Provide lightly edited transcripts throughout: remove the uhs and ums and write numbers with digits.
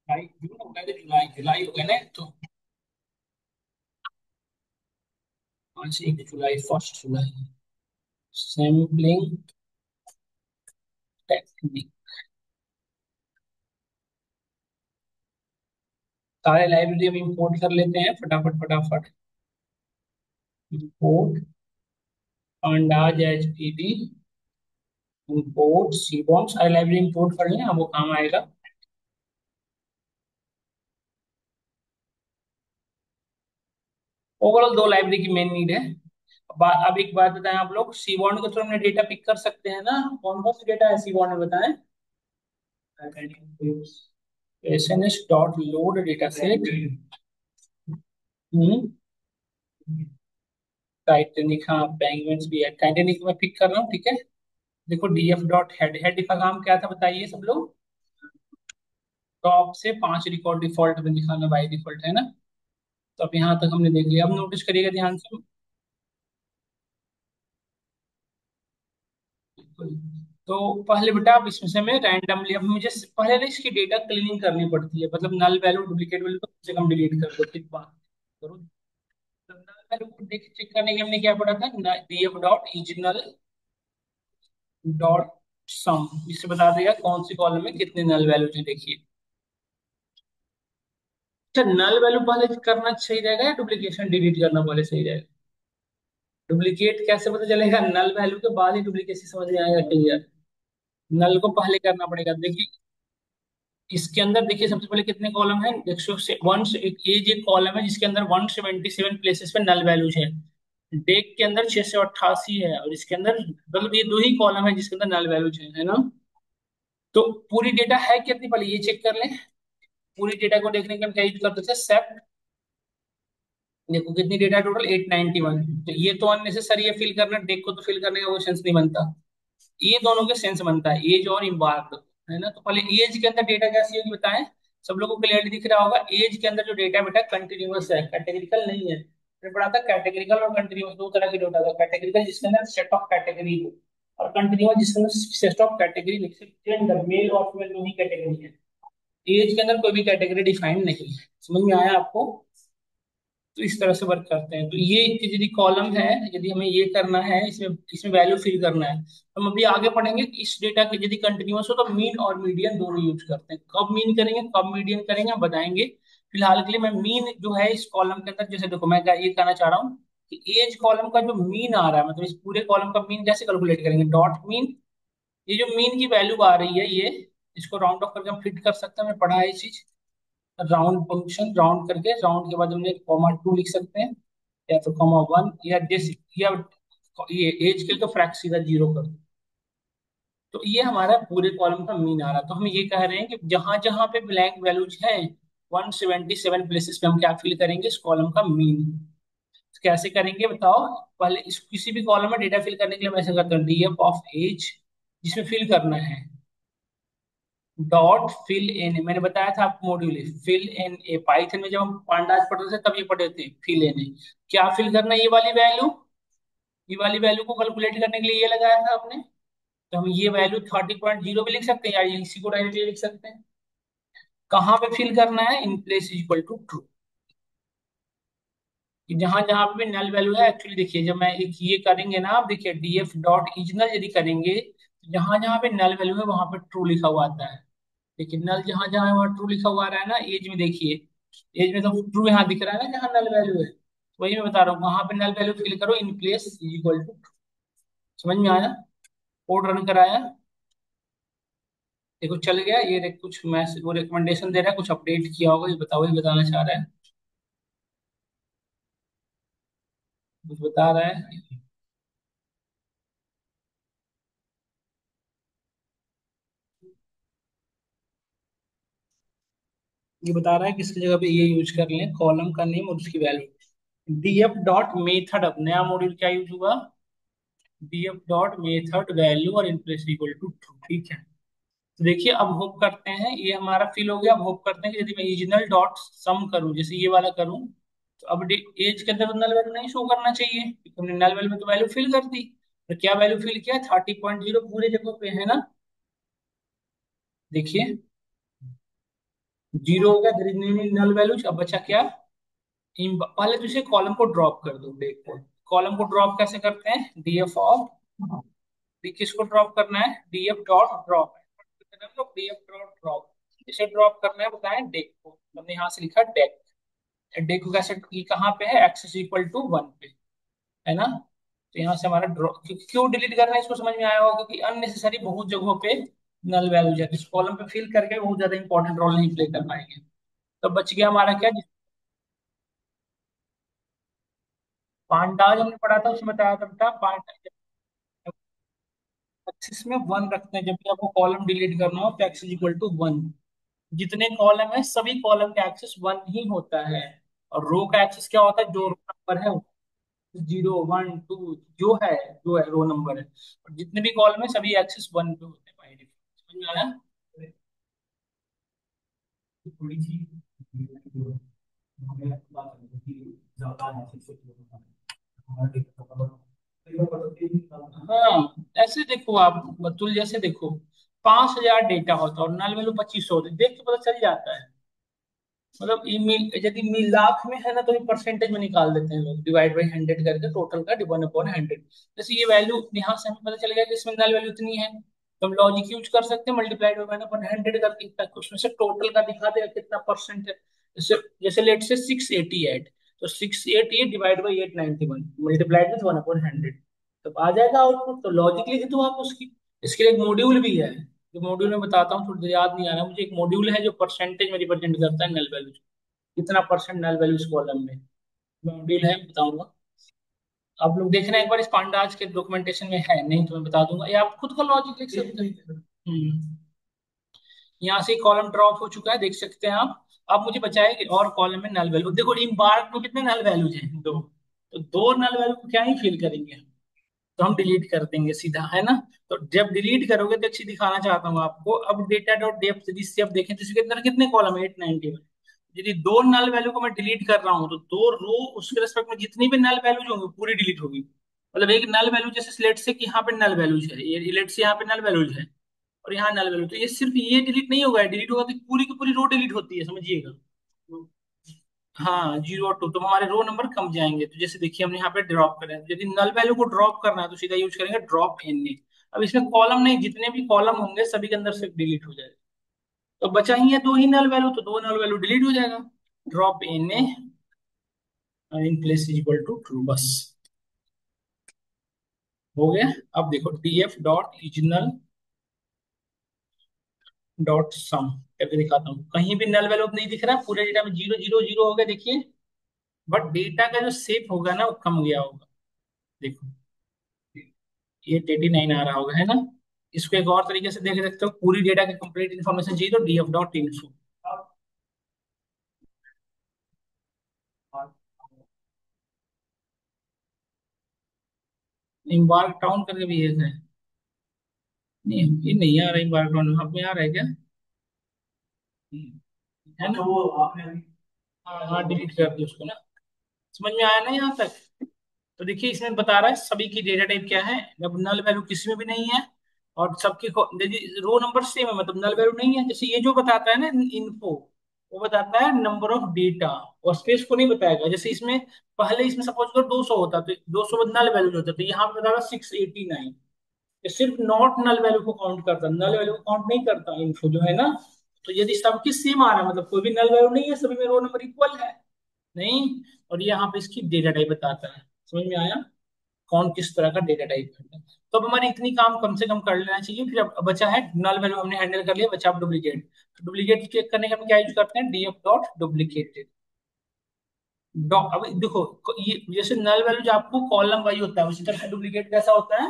जुलाई जून हो गया तो जुलाई जुलाई हो गया ना तो 1 जुलाई 1 जुलाई। Sampling technique. सारे लाइब्रेरी हम इंपोर्ट कर लेते हैं फटाफट फटाफट। Import pandas http import seaborn सारे लाइब्रेरी इंपोर्ट कर लें, अब वो काम आएगा। ओवरऑल दो लाइब्रेरी की मेन नीड है। अब एक बात बताएं, आप लोग सीबॉन्ड के थ्रू हमने डेटा पिक कर सकते हैं ना? कौन कौन सा डेटा है सीबॉन्ड में बताएं। S dot load data set. Titanic, हाँ पेंगुइन्स भी है, टाइटेनिक में पिक कर रहा हूँ, ठीक है। देखो डीएफ डॉट हेड, हेड का काम क्या था बताइए सब लोग। टॉप से 5 रिकॉर्ड डिफॉल्ट में दिखाना बाई डिफॉल्ट, है ना? तो अब यहाँ तक हमने देख लिया, अब नोटिस करिएगा ध्यान से। तो पहले बेटा आप इसमें से मैं रैंडमली, अब मुझे पहले ना इसकी डेटा क्लीनिंग करनी पड़ती है, मतलब नल वैल्यू डुप्लीकेट वैल्यू तो कम से कम डिलीट कर दो, फिर बात करो। तो नल वैल्यू को देख चेक करने के लिए हमने क्या पढ़ा था, डीएफ डॉट इजनल डॉट सम, इससे बता देगा कौन सी कॉलम में कितने नल वैल्यू थे, देखिए। अच्छा, नल वैल्यू पहले करना सही रहेगा या डुप्लीकेशन डिलीट करना पहले सही रहेगा? डुप्लीकेट कैसे पता चलेगा? नल वैल्यू के बाद ही डुप्लीकेसी समझ में आएगा, क्लियर। नल को पहले करना पड़ेगा, देखिए। इसके अंदर देखिए सबसे पहले कितने कॉलम है, एक सौ से वन से ये जो कॉलम है जिसके अंदर 177 प्लेसेस पे नल वैल्यूज है। डेक के अंदर 688 है, और इसके अंदर मतलब ये दो ही कॉलम है जिसके अंदर नल वैल्यूज है ना? तो पूरी डेटा है कितनी, पहले ये चेक कर लें। पूरी डेटा को देखने के लिए हम क्या यूज करते थे, सेट। देखो कितनी डेटा टोटल 891, तो ये तो अननेसेसरी है फिल करना, डेक को तो फिल करने का कोई सेंस नहीं बनता। ये दोनों के सेंस बनता है, एज और इम्बार्क, है ना? तो पहले एज के अंदर डेटा कैसी होगी बताएं। सब लोगों को क्लियरली दिख रहा होगा, एज के अंदर जो डेटा बेटा कंटिन्यूअस है, कैटेगरिकल नहीं है। फिर पढ़ा था कैटेगरिकल और कंटिन्यूअस दो तरह की डेटा था, कैटेगरिकल जिसके अंदर सेट ऑफ कैटेगरी हो, और कंटिन्यूअस जिसके अंदर सेट ऑफ कैटेगरी लिख सकते हैं, जेंडर मेल और फीमेल दो ही कैटेगरी है। एज के अंदर कोई भी कैटेगरी डिफाइन नहीं है, समझ में आया आपको? तो इस तरह से वर्क करते हैं। तो ये यदि कॉलम है, यदि हमें ये करना है, इसमें इसमें वैल्यू फिल करना है, तो हम अभी आगे पढ़ेंगे कि इस डेटा के यदि कंटिन्यूअस हो तो मीन और मीडियन दोनों यूज करते हैं। कब मीन करेंगे कब मीडियन करेंगे हम बताएंगे। फिलहाल के लिए मैं मीन जो है इस कॉलम के अंदर, जैसे देखो मैं ये कहना चाह रहा हूँ कि एज कॉलम का जो मीन आ रहा है, मतलब इस पूरे कॉलम का मीन कैसे कैलकुलेट करेंगे, डॉट मीन। ये जो मीन की वैल्यू आ रही है ये, इसको राउंड ऑफ करके हम फिट कर सकते हैं, हमें पढ़ा है ये चीज। राउंड फंक्शन, राउंड करके राउंड के बाद हमने कॉमा 2 लिख सकते हैं, या तो कॉमा 1, या दिस, या ये एज के तो फ्रैक्शन सीधा 0 कर दो। तो ये हमारा पूरे कॉलम का मीन आ रहा है। तो हम ये कह रहे हैं कि जहां जहां पे ब्लैंक वैल्यूज है 177 प्लेसेस पे हम क्या फिल करेंगे, इस कॉलम का मीन। तो कैसे करेंगे बताओ। पहले इस किसी भी कॉलम में डेटा फिल करने के लिए मैं ऐसा करता हूँ, डीएफ ऑफ एज, जिसमें फिल करना है डॉट फिल एन, मैंने बताया था आपको module fill N A, Python में जब हम पांडास पढ़ते थे तब ये पढ़े थे फिल एन ए। क्या फिल करना है, ये वाली वैल्यू। ये वाली वैल्यू को कैलकुलेट करने के लिए ये लगाया था आपने। तो हम ये वैल्यू 30.0 भी लिख सकते हैं, या इसी को डायरेक्टली लिख सकते हैं। कहाँ पे फिल करना है, in place equal to true. जहां जहां पे नल वैल्यू है, एक्चुअली देखिए जब मैं एक ये करेंगे ना, आप देखिए डीएफ डॉट इजनल यदि करेंगे, तो जहां जहां पे नल वैल्यू है वहां पे ट्रू लिखा हुआ आता है। लेकिन नल जहां जहां है वहां ट्रू लिखा हुआ आ रहा है ना, एज में देखिए। एज में तो ट्रू यहाँ दिख रहा है ना जहां नल वैल्यू है, तो वही मैं बता रहा हूँ, वहां पे नल वैल्यू फिल करो, इन प्लेस इक्वल टू। समझ में आया? कोड रन कराया, देखो चल गया ये कुछ मैसेज वो रिकमेंडेशन दे रहा है, कुछ अपडेट किया होगा, ये बताओ, ये बताना चाह रहा है, कुछ बता रहा है। ये बता रहा है कि इसकी जगह पे ये यूज कर लें, कॉलम का नेम और उसकी वैल्यू। डीएफ डॉट मेथड, अब नया मॉड्यूल क्या यूज हुआ, डीएफ डॉट मेथड वैल्यू और इनप्लेस इक्वल टू ट्रू, ठीक है। तो देखिए अब होप करते हैं ये हमारा फिल हो गया। अब होप करते हैं कि यदि मैं रीजनल डॉट सम करूं, जैसे ये वाला करूं, तो अब एज के अंदर तो नल वैल्यू नहीं शो करना चाहिए, क्योंकि हमने नल वैल्यू में तो वैल्यू फिल कर दी। तो क्या वैल्यू फिल किया, 30.0 पूरे जगह पे, है ना? देखिए जीरो हो गया, there is no null values. अब बचा क्या? पहले तो इसे कॉलम को ड्रॉप कर दो, देखो कॉलम को ड्रॉप कैसे करते हैं, डीएफ ऑफ, किसको ड्रॉप करना है, DF dot drop, DF dot drop, इसे ड्रॉप करना है बताएं डेक को, हमने यहाँ से लिखा डेक। डेक को कैसे, ये कहाँ पे है, एक्सेस इक्वल टू वन पे, है ना। तो यहाँ से हमारा ड्रॉ, क्यों डिलीट करना है इसको समझ में आया होगा, क्योंकि अननेसेसरी बहुत जगहों पे नल वैल्यू है, इस कॉलम पे फिल करके बहुत ज्यादा इंपॉर्टेंट रोल नहीं प्ले कर पाएंगे। तो बच गया हमारा क्या, पांडाज हमने पढ़ा था, उसमें बताया था बेटा, पांडाज एक्सिस में वन रखते हैं, जब भी आपको कॉलम डिलीट करना हो तो एक्सिस इक्वल टू वन। जितने कॉलम है सभी कॉलम का एक्सिस वन ही होता है, और रो का एक्सिस क्या होता है, जो रो नंबर है, जीरो वन टू, जो है रो नंबर है, और जितने भी कॉलम है सभी एक्सिस वन पे होते हैं बाय डिफॉल्ट। समझ में आया? थोड़ी सी हाँ, ऐसे देखो आप, बतुल जैसे देखो, 5,000 डेटा होता है और नल वैल्यू 2500 होती है, देख के पता चल जाता है। मतलब यदि लाख में है ना तो ये परसेंटेज में निकाल देते हैं लोग, डिवाइड बाई 100 करके, टोटल का वन अपॉन 100। जैसे ये वैल्यू यहाँ से हमें पता चल गया कि इसमें नल वैल्यू इतनी है, तो हम लॉजिक यूज कर सकते हैं, मल्टीप्लाइड बाई वन अपॉन 100 करके, ताकि उसमें से टोटल का दिखा देगा कितना परसेंट है। जैसे जैसे लेट से 688, तो 688 divide by 891 multiplied with one upon 100, तो आ जाएगा आउटपुट। तो लॉजिक लिख दो आप उसकी। इसके लिए एक मॉड्यूल भी है, जो मॉड्यूल में बताता हूँ, थोड़ी देर याद नहीं आ रहा मुझे, एक मॉड्यूल है जो परसेंटेज में रिप्रेजेंट करता है नल वैल्यू, कितना परसेंट नल वैल्यू इस कॉलम में, मॉड्यूल है, बताऊंगा। आप लोग देखना एक बार, इस पांडाज के डॉक्यूमेंटेशन में है, नहीं तो मैं बता दूंगा, या आप खुद का लॉजिक लिख सकते हैं। यहाँ से कॉलम ड्रॉप हो चुका है, देख सकते हैं आप। अब मुझे बचाए कि और कॉलम में नल वैल्यू, देखो इम्बार्क में कितने नल वैल्यूज हैं, दो, तो दो नल वैल्यू को क्या ही फिल करेंगे, तो हम डिलीट कर देंगे सीधा, है ना। तो जब डिलीट करोगे तो अच्छी दिखाना चाहता हूँ आपको, अब डेटा डॉट डेप्थ यदि से आप देखें तो इसके अंदर कितने कॉलम है, 891। यदि दो नल वैल्यू को मैं डिलीट कर रहा हूँ तो दो रो उसके रेस्पेक्ट में जितनी भी नल वैल्यूज होंगी पूरी डिलीट होगी। मतलब एक नल वैल्यू, जैसे लेट से कि यहाँ पे नल वैल्यूज है, ये लेट से यहाँ पे नल वैल्यूज है, और यहाँ नल वैल्यू, तो ये सिर्फ ये डिलीट नहीं होगा, डिलीट होगा तो पूरी की पूरी रो डिलीट होती है, समझिएगा। हाँ, जीरो और टू, तो हमारे रो नंबर कम जाएंगे। तो जैसे देखिए हमने यहाँ पे ड्रॉप करें, यदि नल वैल्यू को ड्रॉप करना है तो सीधा यूज करेंगे ड्रॉप एन ए। अब इसमें कॉलम नहीं, जितने भी कॉलम होंगे सभी के अंदर से डिलीट हो जाएगा, तो बचा ही है दो ही नल वैल्यू, तो दो नल वैल्यू डिलीट हो जाएगा, drop N A in place equal to true, बस हो गया। अब देखो DF dot regional dot sum करके दिखाता हूँ, कहीं भी नल वैल्यू नहीं दिख रहा, पूरे डेटा में जीरो जीरो जीरो हो गया, देखिए। बट डेटा का जो शेप होगा ना वो कम गया होगा, देखो ये 89 आ रहा होगा, है ना। इसको एक और तरीके से देख सकते हो, पूरी डेटा की कंप्लीट इन्फॉर्मेशन चाहिए तो DF dot info, embark town करके भी एक है। नहीं, ये नहीं आ रहा इम्बार्क टाउन, वहां पे आ रहा है क्या, है ना वो आपने अभी, हाँ हाँ डिलीट कर दिया उसको ना। समझ में आया ना यहाँ तक। तो देखिए इसमें बता रहा है सभी की डेटा टाइप क्या है, अब नल वैल्यू किसी में भी नहीं है, और सबकी रो नंबर सेम है, मतलब नल वैल्यू नहीं है। जैसे ये जो बताता है ना इन्फो, वो बताता है नंबर ऑफ डेटा, और स्पेस को नहीं बताएगा। जैसे इसमें पहले इसमें सपोज करो 200 होता तो 200 नल वैल्यू होता, तो यहाँ पे बताएगा 689, ये सिर्फ नॉट नल वैल्यू को काउंट करता, नल वैल्यू को काउंट नहीं करता इन्फो जो है ना। तो यदि सबकी सेम आ रहा है, मतलब कोई भी नल वैल्यू नहीं है, सभी में रो नंबर इक्वल है, नहीं, और ये यहाँ पे इसकी डेटा टाइप बताता है। समझ में आया, कौन किस तरह का डेटा टाइप है। तो अब हमारी इतनी काम कम से कम कर लेना चाहिए। फिर अब बचा है नल वैल्यू हमने हैंडल कर लिया, बचा अब डुप्लीकेट। तो डुप्लीकेट चेक करने का हम क्या यूज करते हैं, डीएफ डॉट डुप्लीकेटेड डॉट। अब देखो, ये जैसे नल वैल्यू जो आपको कॉलम वाइज होता है, उसी तरह से डुप्लीकेट कैसा होता है,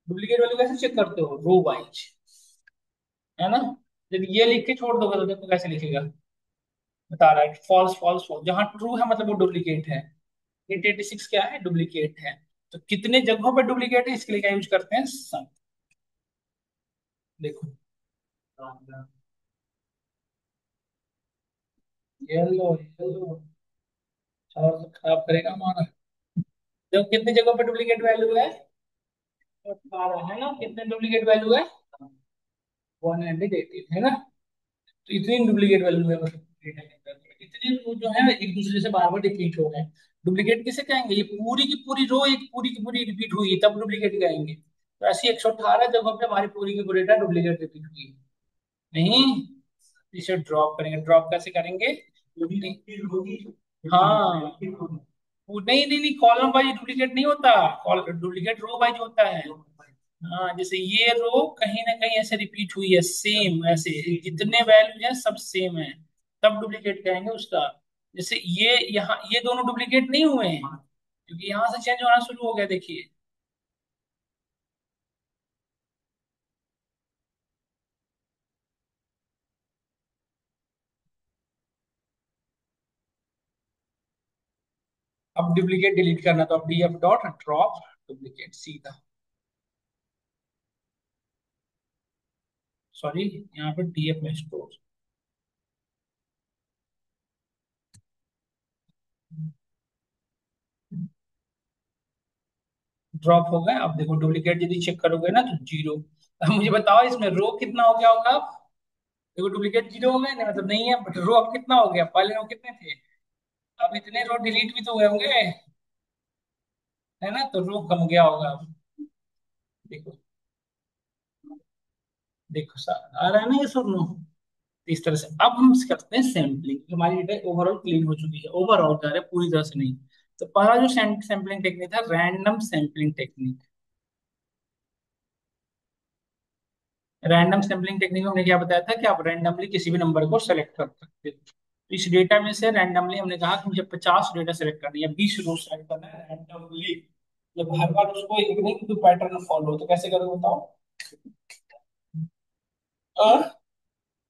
डुप्लीकेट वैल्यू कैसे चेक करते हो, रो वाइज, है ना। जब ये लिख के छोड़ दोगे तो देखो कैसे लिखेगा, बता रहा है फॉल्स फॉल्स फॉल्स, जहां ट्रू है मतलब वो डुप्लीकेट है, 886 क्या है, डुप्लीकेट है। तो कितने जगहों पर डुप्लीकेट है इसके लिए क्या यूज करते हैं, सम। देखो येलो येलो, और खराब करेगा हमारा। देखो कितनी जगहों पर डुप्लीकेट वैल्यू है, 12 है ना, कितने डुप्लीकेट वैल्यू है, 118 है ना। तो इतनी डुप्लीकेट वैल्यू है मतलब डेटा के अंदर, इतने रो जो है एक दूसरे से बार बार रिपीट हो रहे हैं। डुप्लीकेट किसे कहेंगे? ये पूरी की पूरी रो एक पूरी की पूरी रिपीट हुई तब डुप्लीकेट कहेंगे। तो ऐसी 118 जगहों पे हमारी पूरी की पूरी डेटा डुप्लीकेट रिपीट हुई नहीं। इसे ड्रॉप करेंगे, ड्रॉप कैसे करेंगे? हाँ, वो नहीं नहीं नहीं, कॉलम वाइज डुप्लीकेट नहीं होता, डुप्लीकेट रो वाइज होता है। हाँ, जैसे ये रो कहीं ना कहीं ऐसे रिपीट हुई है सेम, ऐसे जितने वैल्यू है सब सेम है, तब डुप्लीकेट कहेंगे उसका। जैसे ये यहाँ ये दोनों डुप्लीकेट नहीं हुए हैं क्योंकि यहाँ से चेंज होना शुरू हो गया, देखिए। अब डुप्लीकेट डिलीट करना तो अब डीएफ डॉट ड्रॉप डुप्लीकेट सीधा, सॉरी यहाँ पे डीएफ में स्टोर ड्रॉप हो गए। अब देखो डुप्लीकेट यदि चेक करोगे ना तो जीरो। अब मुझे बताओ इसमें रो कितना हो गया होगा अब? देखो डुप्लीकेट जीरो हो गए ना, मतलब नहीं है, बट रो अब कितना हो गया? पहले रो कितने थे? अब इतने रो डिलीट भी तो हुए होंगे, है ना? तो रो कम गया होगा अब। देखो, देखो आ रहा है ना ये सब रो। इस तरह से अब हम करते हैं सैम्पलिंग। हमारी डेटा ओवरऑल क्लीन हो चुकी है, ओवरऑल जा रहे हैं पूरी तरह से नहीं। तो पहला जो सैम्पलिंग टेक्निक था, random sampling technique. Random sampling technique में हमने क्या बताया था कि आप रैंडमली किसी भी नंबर को सेलेक्ट कर सकते हो। तो इस डेटा में से रैंडमली हमने कहा कि मुझे 50 डेटा सेलेक्ट करनी है, 20 रो सेलेक्ट करना है रैंडमली। जब हर बार उसको एक नहीं दो पैटर्न फॉलो, तो कैसे करोगे बताओ? और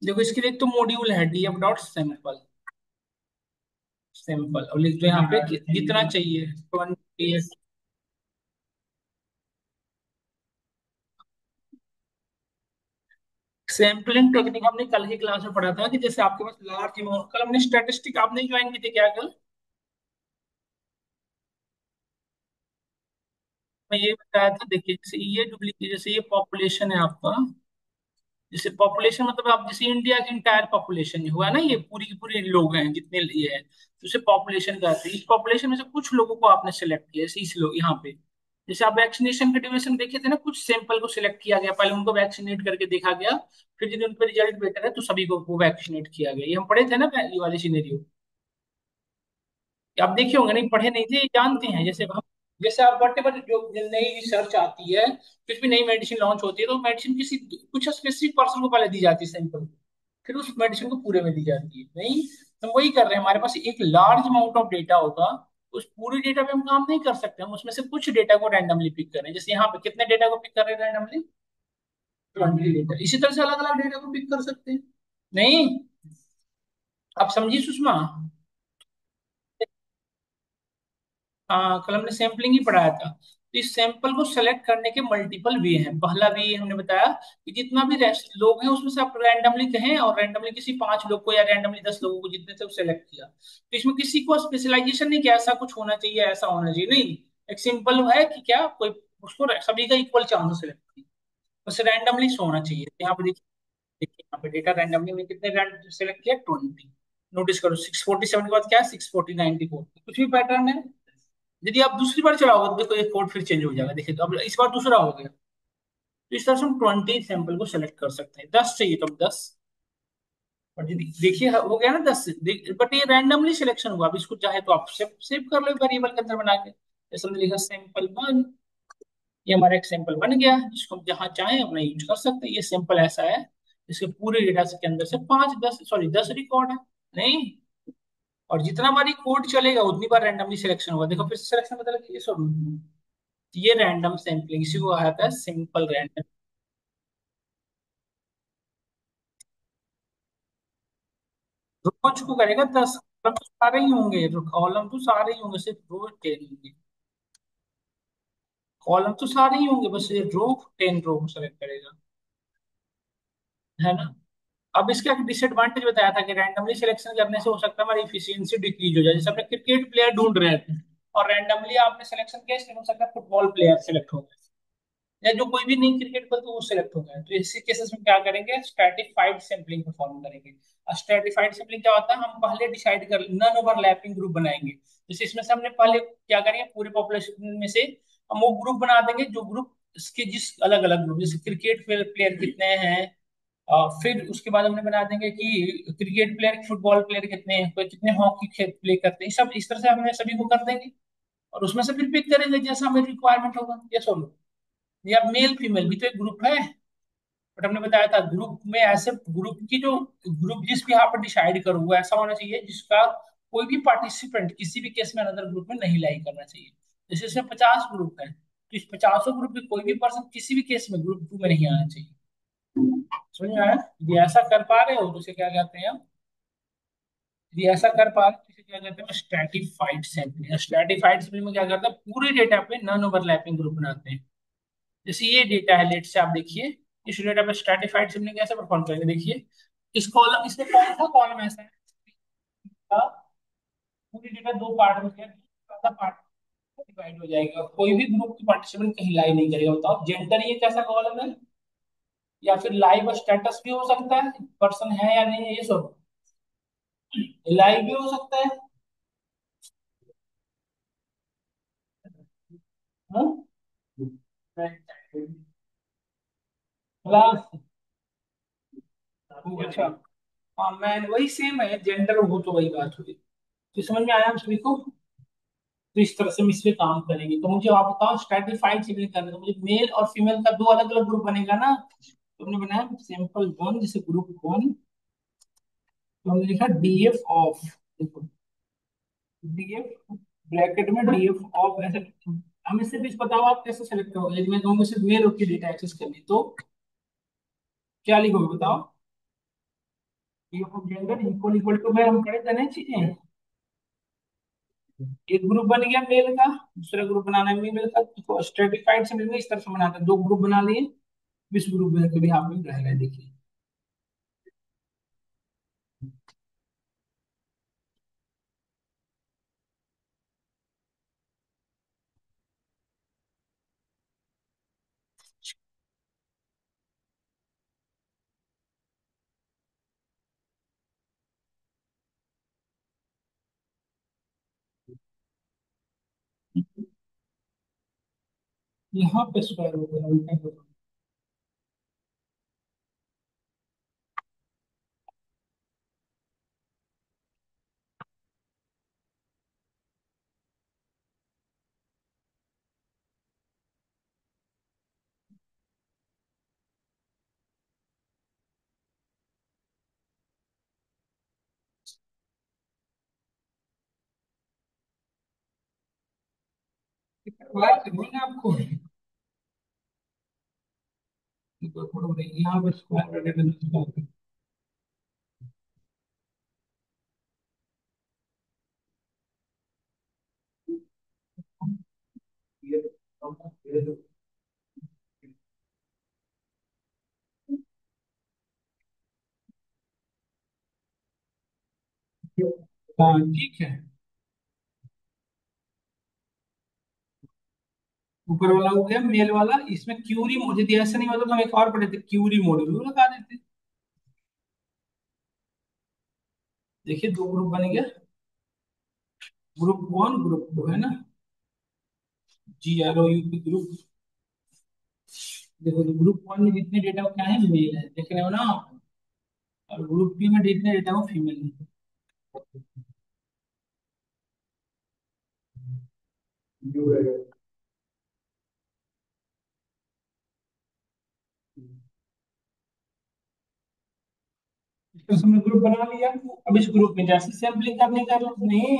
देखो इसके लिए एक तो मॉड्यूल है डीएफ डॉट सैंपल, सिंपल, और लिख दो यहाँ पे जितना चाहिए 20। सैम्पलिंग टेक्निक हमने कल की क्लास में पढ़ा था कि जैसे आपके पास लार्ज अमाउंट, कल हमने स्टैटिस्टिक आपने ज्वाइन की थी क्या कल? मैं ये बताया था, देखिए जैसे ये डुप्लीकेट, जैसे ये पॉपुलेशन है आपका, जैसे पॉपुलेशन मतलब आप जैसे इंडिया की इंटायर पॉपुलेशन हुआ है ना, ये पूरी की पूरी लोग हैं जितने ये है, तो उसे पॉपुलेशन कहते हैं। इस पॉपुलेशन में से कुछ लोगों को आपने सेलेक्ट किया, जैसे इस लोग यहाँ पे, जैसे आप वैक्सीनेशन के ड्यूरेशन देखे थे ना, कुछ सैंपल को सिलेक्ट किया गया, पहले उनको वैक्सीनेट करके देखा गया, फिर यदि उन पर रिजल्ट बेटर है तो सभी को वैक्सीनेट किया गया। ये हम पढ़े थे ना ये वाली सीनेरियो। आप देखे होंगे, नहीं पढ़े नहीं थे, ये जानते हैं। जैसे हम, जैसे आप वट एवर जो नई रिसर्च आती है, कुछ भी नई मेडिसिन लॉन्च होती है, तो मेडिसिन किसी कुछ स्पेसिफिक पर्सन को पहले दी जाती है सैंपल, फिर उस मेडिसिन को पूरे में दी जाती है। नहीं, हम वही कर रहे हैं, हमारे पास एक लार्ज अमाउंट ऑफ डेटा होगा, उस पूरे डेटा पे हम काम नहीं कर सकते, हम उसमें से कुछ डेटा को रैंडमली पिक कर रहे हैं। जैसे यहाँ पे कितने डेटा को पिक कर रहे हैं रैंडमली? 20 डेटा। इसी तरह से अलग अलग डेटा को पिक कर सकते हैं। नहीं, आप समझिए सुषमा। हाँ, कल हमने सैंपलिंग ही पढ़ाया था। तो इस सैंपल को सेलेक्ट करने के मल्टीपल वे हैं। पहला वे हमने बताया कि जितना भी लोग हैं उसमें से आप रैंडमली कहें, और रैंडमली किसी 5 लोग को या रैंडमली 10 लोगों को, जितने थे सेलेक्ट किया। तो इसमें किसी को स्पेशलाइजेशन नहीं कि ऐसा कुछ होना चाहिए, ऐसा होना चाहिए, नहीं। एक सिंपल है कि क्या कोई उसको सभी का इक्वल चांस सेलेक्ट किया, बस रैंडमली शो होना चाहिए। यहाँ पे देखिए, देखिए यहाँ पे डेटा रैंडमली में कितने रैंड सेलेक्ट किया? 20। नोटिस करो 647 के बाद क्या है? 640 94, कुछ भी पैटर्न है। यदि आप दूसरी बार चलाओगे तो देखो ये कोड फिर चेंज हो जाएगा। देखिए तो अब इस बार दूसरा हो गया। तो इस तरह से हम 20 सैंपल को सेलेक्ट कर सकते हैं। 10 चाहिए तो हम 10। और यदि देखिए हो गया ना 10, बट ये रैंडमली सिलेक्शन हुआ। अब इसको चाहे तो आप सेव सेव कर लो वेरिएबल के अंदर बना के, जैसे हमने लिखा सैंपल वन। ये हमारा एक सैंपल बन गया जिसको हम जहाँ चाहें अपना यूज कर सकते हैं। ये सैंपल ऐसा है, इसके पूरे डेटा के अंदर से 10 रिकॉर्ड है। नहीं, और जितना बारी कोड चलेगा उतनी बार रैंडमली सिलेक्शन होगा। देखो फिर सिलेक्शन मतलब ये सब, ये रैंडम सैंपलिंग, इसी को कहा था सिंपल रैंडम। रोज को करेगा 10, कॉलम तो सारे ही होंगे, कॉलम तो सारे ही होंगे, सिर्फ रो 10 होंगे। कॉलम तो सारे ही होंगे, बस ये रो 10 रो को सेलेक्ट करेगा, है ना? अब इसका एक डिसएडवांटेज बताया था कि रैंडमली सिलेक्शन करने से हो सकता है हमारी इफिशियंसी डिक्रीज हो जाए। जैसे अपने क्रिकेट प्लेयर ढूंढ रहे हैं और रैंडमली आपने सिलेक्शन किया, इसलिए हो सकता है फुटबॉल प्लेयर सिलेक्ट हो गए। या जो कोई भी नहीं क्रिकेट को तो वो सिलेक्ट हो गया, तो ऐसे केसेस में क्या करेंगे, स्ट्रेटिफाइड सैंपलिंग परफॉर्म करेंगे। स्ट्रेटिफाइड सैंपलिंग क्या होता है, हम पहले डिसाइड कर नन ओवरलैपिंग ग्रुप बनाएंगे, जैसे इसमें से हमने पहले क्या करेंगे, पूरे पॉपुलेशन में से हम वो ग्रुप बना देंगे जो ग्रुप इसके जिस अलग अलग ग्रुप, जैसे क्रिकेट प्लेयर कितने हैं, फिर उसके बाद हमने बना देंगे कि क्रिकेट प्लेयर फुटबॉल प्लेयर कितने हैं, कोई कितने हॉकी खेल प्ले करते हैं, सब इस तरह से हमने सभी को कर देंगे। और उसमें से फिर पिक करेंगे जैसा हमें रिक्वायरमेंट होगा, ये सोलो। या मेल फीमेल भी तो एक ग्रुप है, बट हमने बताया था ग्रुप में ऐसे ग्रुप की जो ग्रुप जिस भी यहाँ पर डिसाइड करो वो ऐसा होना चाहिए जिसका कोई भी पार्टिसिपेंट किसी भी केस में अनदर ग्रुप में नहीं लाई करना चाहिए। जैसे इसमें 50 ग्रुप है, तो इस 50 ग्रुप में कोई भी पर्सन किसी भी केस में ग्रुप 2 में नहीं आना चाहिए। समझ में आया? यदि ऐसा कर पा रहे हो तो इसे क्या कहते हैं हम, यदि ऐसा कर पा रहे हो तो इसे क्या कहते हैं, स्ट्रेटिफाइड सैंपलिंग। स्ट्रेटिफाइड सैंपलिंग में क्या करते हैं, पूरे डेटा पे नॉन ओवरलैपिंग ग्रुप बनाते हैं। जैसे ये डेटा है, लेट से आप देखिए, इस डेटा पे स्ट्रेटिफाइड सैंपलिंग कैसे परफॉर्म करेंगे, देखिए इस कॉलम, इसमें कौन सा कॉलम ऐसा है जिसका पूरी डेटा दो पार्ट में है, पहला पार्ट डिवाइड हो जाएगा, कोई भी ग्रुप की पार्टिसिपेंट कहीं लाई नहीं करेगा। बताओ जेंडर ये कैसा कॉलम है, या फिर लाइव स्टेटस भी हो सकता है, पर्सन है या नहीं है ये सब, लाइव भी हो सकता है। हाँ? क्लास, अच्छा, हाँ मैन वही सेम है, जेंडर हो तो वही बात हुई। तो समझ में आया हम सभी को? तो इस तरह से हम इस पे काम करेंगे। तो मुझे आप बताओ स्ट्रेटिफाइड सिबलिंग करने, तो मुझे मेल और फीमेल का दो अलग अलग ग्रुप बनेगा ना, तो हमने बनाया सैंपल वन, जैसे ग्रुप वन, तो हमने लिखा डीएफ ऑफ, देखो डीएफ ब्रैकेट में डीएफ ऑफ ऐसे। हमें सिर्फ इस बताओ आप कैसे सेलेक्ट करोगे, यदि मैं कहूंगा सिर्फ मेल की डेटा एक्सेस करनी तो क्या लिखोगे बताओ? DF of gender equal equal to में हम पढ़े थे ना चीजें, एक ग्रुप बन गया मेल का, दूसरा ग्रुप बनाना है फीमेल का, तो स्ट्रेटिफाइड से मिलकर इस तरह से बनाते हैं, दो ग्रुप बना लिए, इस ग्रुप में कभी यहाँ पे रहेगा, देखिए। यहाँ पे स्क्वायर हो गया उल्टा हो गया ना आपको, यहाँ पे स्क्वायर वगैरह हाँ ठीक है। ऊपर वाला हो गया मेल वाला, इसमें क्यूरी मुझे दिया, ऐसा नहीं होता तो हम एक और पढ़े थे क्यूरी मॉड्यूल लगा देते। देखिए दो ग्रुप बन गया, ग्रुप वन ग्रुप टू है ना, GROUP ग्रुप। देखो ग्रुप वन में जितने डेटा क्या है मेल है, देख रहे हो ना आप? और ग्रुप टू में जितने डेटा वो फीमेल है। तो हमने ग्रुप बना लिया। अब इस ग्रुप में जैसे सैम्पलिंग करनी कर लो, नहीं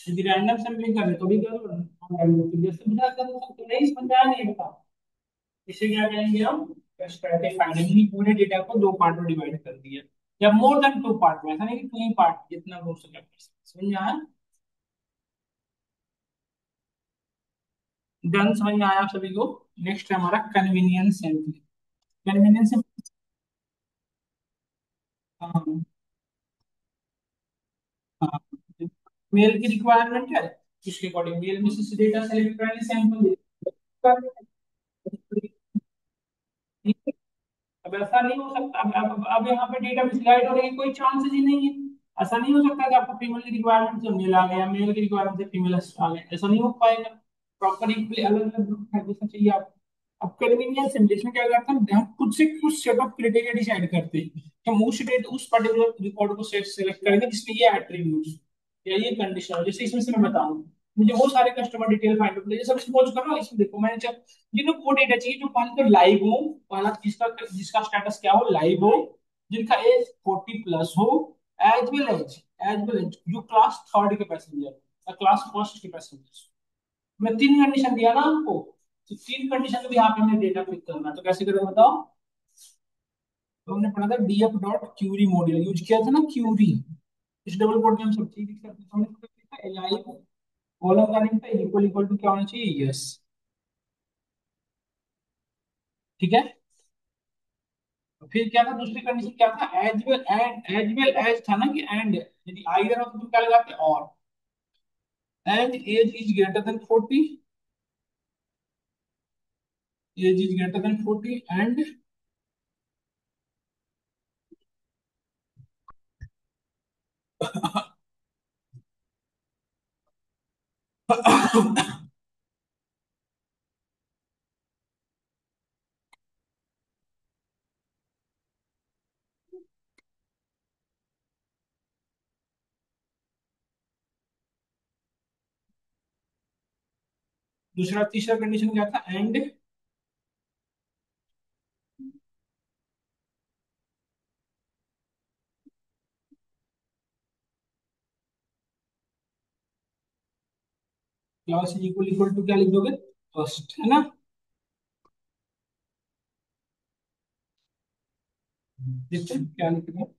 यदि रैंडम सैम्पलिंग करनी तो भी करो, जैसे बुझा करो तो नहीं समझ आया, नहीं बता। इसे क्या करेंगे हम, स्ट्रैटिफाइंग, पूरे डेटा को दो पार्ट में डिवाइड कर दिया, या मोर देन टू पार्ट में, ऐसा नहीं कि टू ही पार्ट, जितना हो सके कर सकते। समझ में आया? डन, समझ में आया आप सभी को? नेक्स्ट है हमारा कन्वीनियंस सैम्पलिंग। कन्वीनियंस, हाँ हाँ, मेल की रिक्वायरमेंट है, इसके अकॉर्डिंग मेल में से डेटा सेलेक्ट करने सैंपल अब ऐसा नहीं हो सकता, अब यहाँ पे डेटा मिसगाइड होने की कोई चांसेस ही नहीं है। ऐसा नहीं हो सकता कि आपको फीमेल की रिक्वायरमेंट से मेल आ गया, मेल की रिक्वायरमेंट से फीमेल आ गया, ऐसा नहीं हो पाएगा। प्रॉपर इक्वली अलग अलग ग्रुप फैक्टर्स चाहिए आपको। अब कन्वीनियंस सिमुलेशन क्या करता है, हम खुद से कुछ सेट ऑफ क्राइटेरिया डिसाइड करते हैं कि हम उस पर्टिकुलर रिकॉर्ड को सेलेक्ट करेंगे जिसमें ये एट्रीब्यूट्स या ये कंडीशन, जैसे इसमें से मैं बताऊं, मुझे वो सारे कस्टमर डिटेल फाइंड आउट, जैसे सपोज करो इसमें देखो मैंने जब जिनको वो डेटा चाहिए जो पहले तो लाइव हो, पहला जिसका जिसका स्टेटस क्या हो, लाइव हो, जिनका एज 40+ हो, एज वेल एज जो क्लास थर्ड के पैसेंजर या क्लास फर्स्ट के पैसेंजर। मैं तीन कंडीशन दिया ना आपको, तो तीन कंडीशन भी यहाँ पे हमें डेटा पिक करना है, तो कैसे करें बताओ। तो हमने पढ़ा था DF dot Curie module use किया था ना, क्यूरी। इस डबल कोड में हम सब चीज लिख सकते हैं, हमने लिखा एलआई कॉलम का नेम था इक्वल इक्वल टू क्या होना चाहिए, यस। ठीक है। फिर क्या था, दूसरी कंडीशन क्या था, एज वेल एज था ना कि एंड, यदि आइदर हो तो क्या लगाते, और and age is greater than 40, age is greater than 40 and दूसरा तीसरा कंडीशन क्या था, and class equal equal to क्या लिख दोगे, फर्स्ट, है ना। देखते हैं क्या लिख रहे हैं।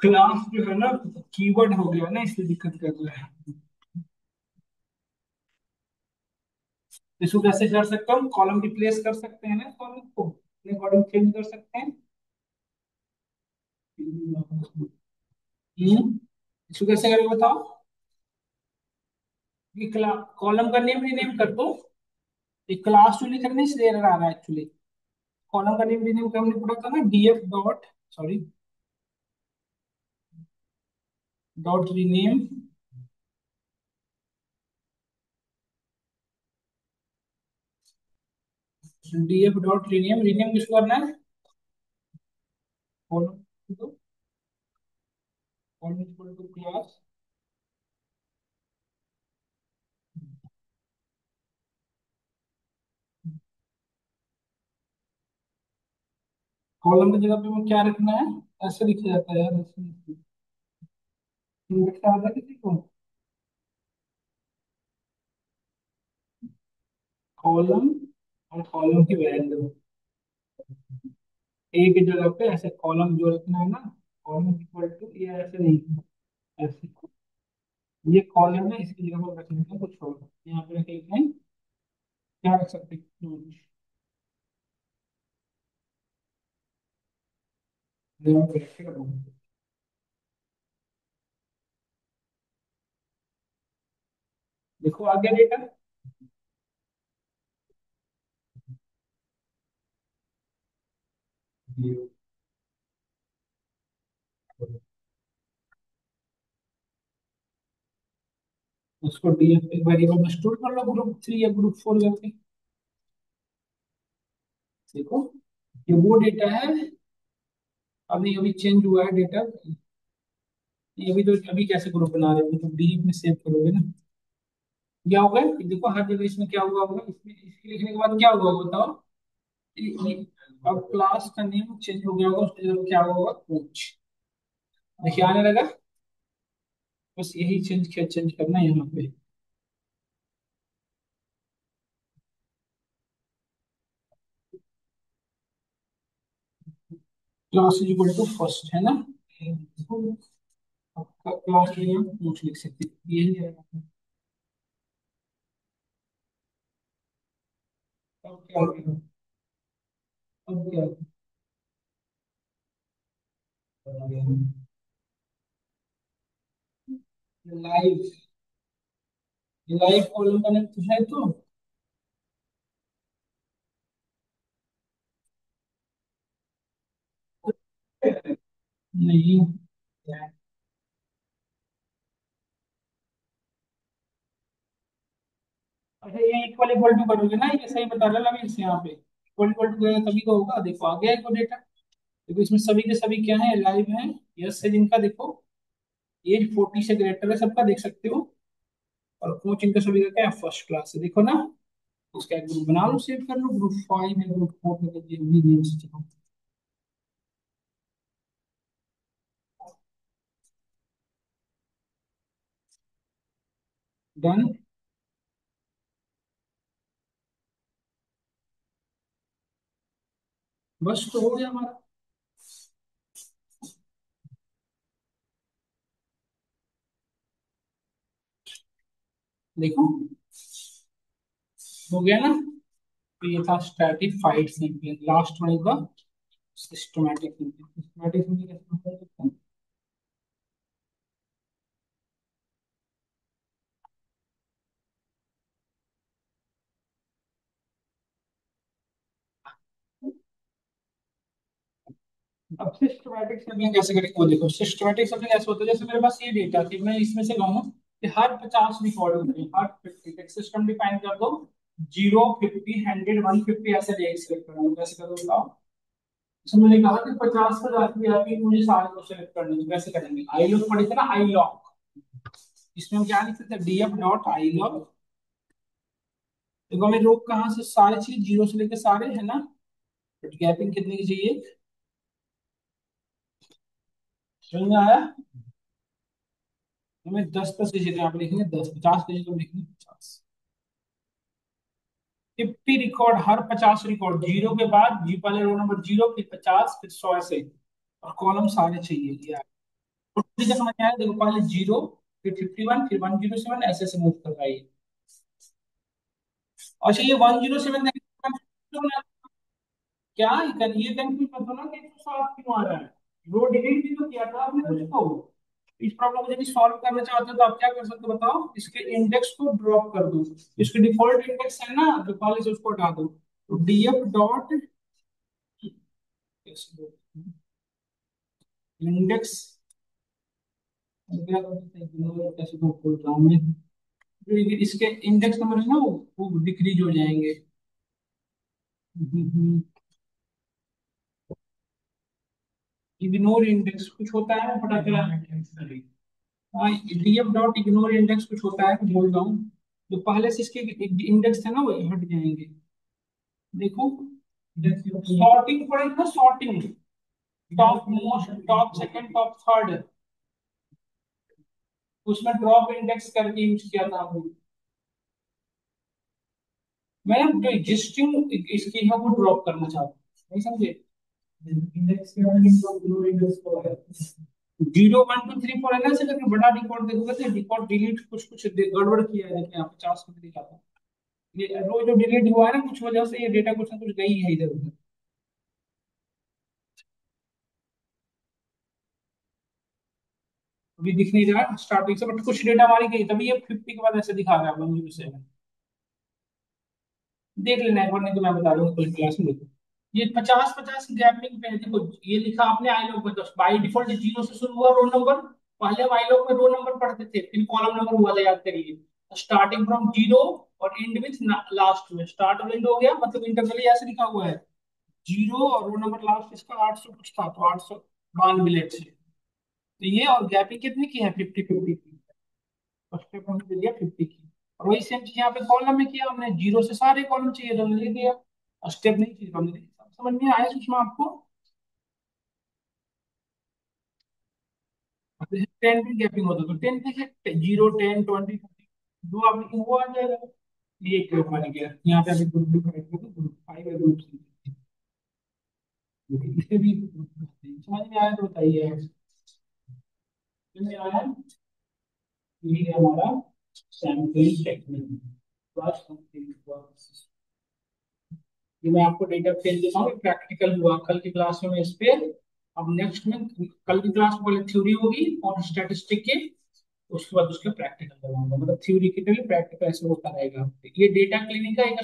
क्लास जो है ना कीवर्ड हो गया ना, इसलिए दिक्कत कर रहा है। इसको कैसे कर सकता हूँ, कॉलम रिप्लेस कर सकते हैं ना, कॉलम को अपने अकॉर्डिंग चेंज कर सकते हैं। इसको कैसे करेंगे बताओ। ये कॉलम का नेम रीनेम कर दो, एक क्लास टू लिखने इसलिए एरर आ रहा है एक्चुअली। कॉलम का नेम रीनेम का हमने पढ़ा था ना, DF dot, sorry, dot rename, DF dot rename, rename किसको करना है, कॉलम को, column equal to class, column की जगह पे वो क्या रखना है, ऐसे लिखा जाता है यार, ऐसे लिखा आता है किसी को, कॉलम और कॉलम की वैल्यू ए की जगह पे ऐसे कॉलम जो रखना है ना, कॉलम इक्वल टू, ये ऐसे नहीं, ऐसे, ये कॉलम है इसकी जगह पर रख लेते हैं कुछ और, यहाँ पे रख लेते हैं, क्या रख सकते हैं, यहाँ पे रखेगा वो। देखो आ गया डेटा। उसको डीएफ एक वेरिएबल में स्टोर कर लो, ग्रुप 3 या ग्रुप 4 करके। देखो ये वो डेटा है, अभी अभी चेंज हुआ है डेटा, ये अभी तो अभी कैसे ग्रुप बना रहे हो, तो डीएफ में सेव करोगे ना, क्या होगा, देखो हर जगह इसमें क्या हुआ होगा, इसमें इसके लिखने के बाद क्या हुआ होगा बताओ। अब क्लास का नेम चेंज हो गया होगा, उसकी जगह क्या हुआ होगा, कोच, देखिए आने लगा। बस यही चेंज करना है यहाँ पे। Class is equal to first, है ना। क्लास के लिए हम कोच लिख सकते हैं, यही है। अब क्या हो गया, अब क्या, लाइव, लाइव कॉलम का नाम है तो नहीं। अच्छा ये इक्वल इक्वल टू करोगे ना, ये सही बता रहा है अभी यहाँ पे इक्वल इक्वल टू करेगा तभी तो होगा। देखो आ गया इको डेटा। देखो इसमें सभी के सभी क्या है, लाइव है। यस है जिनका, देखो एज 40 से ग्रेटर है सबका, देख सकते हो। और कोच इनका सभी का क्या है, फर्स्ट क्लास है, देखो ना। उसका एक ग्रुप बना लो, सेव कर लो, ग्रुप 5 है, ग्रुप 4 है, जो भी नेम से चलो। डन। बस तो हो गया हमारा। देखो हो गया ना। तो ये था स्ट्रैटिफाइड सैंपलिंग, लास्ट वन का सिस्टमैटिक सैंपलिंग। सिस्टमैटिक सैंपलिंग कैसे कर सकते हैं। अब सिस्टमैटिक सैंपलिंग कैसे करें, वो देखो सिस्टमैटिक सैंपलिंग ऐसे होता है जैसे मेरे पास ये डेटा थी, मैं इसमें से कहूँ कि हर 50 रिकॉर्ड होते हैं, हर 50 एक सिस्टम डिफाइन कर दो। 0, 50, 100, 150 ऐसे रेट सिलेक्ट करना है, कैसे करो बताओ। तो मैंने कहा कि 50 पर जाती है, मुझे सारे को सिलेक्ट करने हैं, कैसे करेंगे। आई लॉक पढ़े थे ना, आई लॉक। इसमें हम क्या लिखते थे, डीएफ डॉट आई लॉक। देखो हमें रोक कहाँ से, सारी चीज जीरो से लेके सारे है ना। बट गैपिंग कितने की चाहिए, समझ में आया। हमें 10 10 की जगह आप लिखेंगे 10, 50 की जगह लिखेंगे 50। 50 रिकॉर्ड, हर 50 रिकॉर्ड जीरो के बाद जी पहले रो नंबर जीरो, फिर 50, फिर 100 ऐसे। और कॉलम सारे चाहिए ये। और ठीक है समझ में आया, देखो पहले जीरो, फिर 51, फिर 107 ऐसे से मूव करवाइए। अच्छा ये 107 क्या, ये कंफ्यूज मत होना कि 107 क्यों आ रहा है। रो डिलीट भी तो किया था आपने उसको। इस प्रॉब्लम को यदि सॉल्व करना चाहते हो तो आप क्या कर सकते हो बताओ, इसके इंडेक्स को ड्रॉप कर दो। इसके डिफॉल्ट इंडेक्स है ना जो कॉलेज, उसको हटा दो। तो डीएफ डॉट इंडेक्स, कैसे तो बोल रहा हूँ मैं, जो इसके इंडेक्स नंबर है ना वो डिक्रीज हो जाएंगे। इग्नोर इंडेक्स कुछ होता है, पता चला। हाँ डीएफ डॉट इग्नोर इंडेक्स कुछ होता है, बोल रहा हूँ। जो पहले से इसके इंडेक्स थे ना वो हट जाएंगे। देखो सॉर्टिंग पड़ेगा ना, sorting. Top most, top second, top third, उसमें ड्रॉप इंडेक्स करके यूज किया था हमने। मैं जो एग्जिस्टिंग इसकी है वो ड्रॉप करना चाहता हूँ, नहीं समझे। इंडेक्स के इंडेक्स को है 0 1 2 3 4 है ना, ऐसे करके बड़ा रिकॉर्ड देखोगे तो रिकॉर्ड डिलीट कुछ कुछ गड़बड़ किया है, देखिए यहाँ 50 को दिखाता है। ये रो जो डिलीट हुआ है ना कुछ वजह से, ये डेटा कुछ ना कुछ गई है इधर उधर। अभी दिख नहीं रहा स्टार्टिंग से, बट कुछ डेटा हमारी गई, तभी ये 50 के बाद ऐसे दिखा रहा है 107। देख लेना एक बार, नहीं तो मैं बता दूंगा कल क्लास में, देखो। ये 50 50 गैपिंग पे है, देखो ये लिखा आपने आई लॉग में 10, बाई डिफॉल्ट जीरो से शुरू हुआ रोल नंबर। पहले हम आई लॉग में रोल नंबर पढ़ते थे, फिर कॉलम नंबर हुआ था, याद करिए। स्टार्टिंग फ्रॉम जीरो और एंड विथ लास्ट में, स्टार्ट और एंड हो गया, मतलब इंटरवल ऐसे लिखा हुआ है। जीरो और रोल नंबर लास्ट इसका 800 कुछ था, तो 892 लेट से। तो ये और गैपिंग कितने की है, 50 50 की। फर्स्ट स्टेप हमने दे दिया 50 की। और वही सेम चीज यहाँ पे कॉलम में किया हमने, जीरो से सारे कॉलम चाहिए तो हमने लिख दिया। और स्टेप नहीं चाहिए तो हमने लिख दिया। समझ में आया सुषमा आपको। 10 की गैपिंग होता तो 10 के 0 10 20 जो आप लिखेंगे वो आ जाएगा। ये एक ग्रुप बन गया, यहाँ पे अभी ग्रुप डिवाइड कर दो, ग्रुप 5 है, ग्रुप 6। इसे भी समझ में आया तो बताइए। समझ में आया। ये है हमारा सैंपलिंग टेक्निक। क्लास कंप्लीट हुआ। ये मैं आपको डेटा पेज देता हूँ, प्रैक्टिकल हुआ कल की क्लास में इस पे। अब नेक्स्ट में कल की क्लास में पहले थ्योरी होगी और स्टैटिस्टिक के, उसके बाद उसके प्रैक्टिकल करवाऊंगा, मतलब थ्योरी के लिए प्रैक्टिकल ऐसे होता रहेगा। ये डेटा क्लिनिक का एक